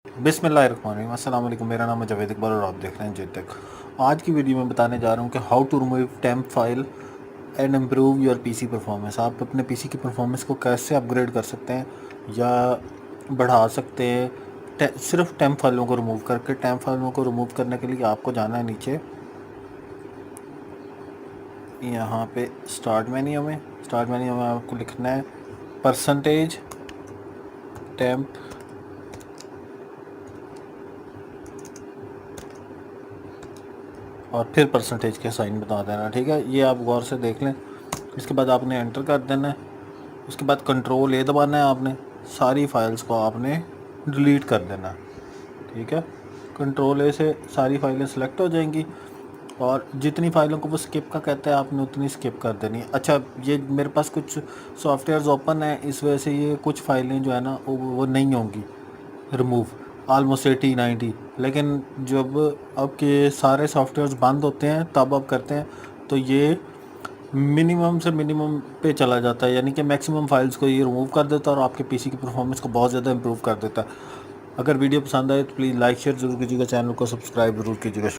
बिस्मिल्लाहिर्रहमानिर्रहीम, अस्सलाम वालेकुम। मेरा नाम है जावेद इकबाल और आप देख रहे हैं जेटेक। आज की वीडियो में बताने जा रहा हूँ कि how to remove temp file and improve your PC performance. आप अपने पीसी की परफॉर्मेंस को कैसे अपग्रेड कर सकते हैं या बढ़ा सकते हैं सिर्फ टेम्प फाइलों को रिमूव करके। टेम्प फाइलों को रिमूव करने के लिए आपको जाना है नीचे यहाँ पे स्टार्ट मेन्यू में आपको लिखना है परसेंटेज टेम्प और फिर परसेंटेज के साइन बता देना, ठीक है। ये आप गौर से देख लें। इसके बाद आपने एंटर कर देना है। उसके बाद कंट्रोल ए दबाना है, आपने सारी फाइल्स को आपने डिलीट कर देना है, ठीक है। कंट्रोल ए से सारी फाइलें सेलेक्ट हो जाएंगी और जितनी फाइलों को वो स्किप का कहता है आपने उतनी स्किप कर देनी है। अच्छा, ये मेरे पास कुछ सॉफ्टवेयर्स ओपन है, इस वजह से ये कुछ फाइलें जो है ना वो नहीं होंगी रिमूव, ऑलमोस्ट 80-90। लेकिन जब आपके सारे सॉफ्टवेयर्स बंद होते हैं तब आप करते हैं तो ये मिनिमम से मिनिमम पे चला जाता है, यानी कि मैक्सिमम फाइल्स को ये रिमूव कर देता है और आपके पीसी की परफॉर्मेंस को बहुत ज़्यादा इंप्रूव कर देता है। अगर वीडियो पसंद आए तो प्लीज़ लाइक शेयर ज़रूर कीजिएगा, चैनल को सब्सक्राइब ज़रूर कीजिएगा।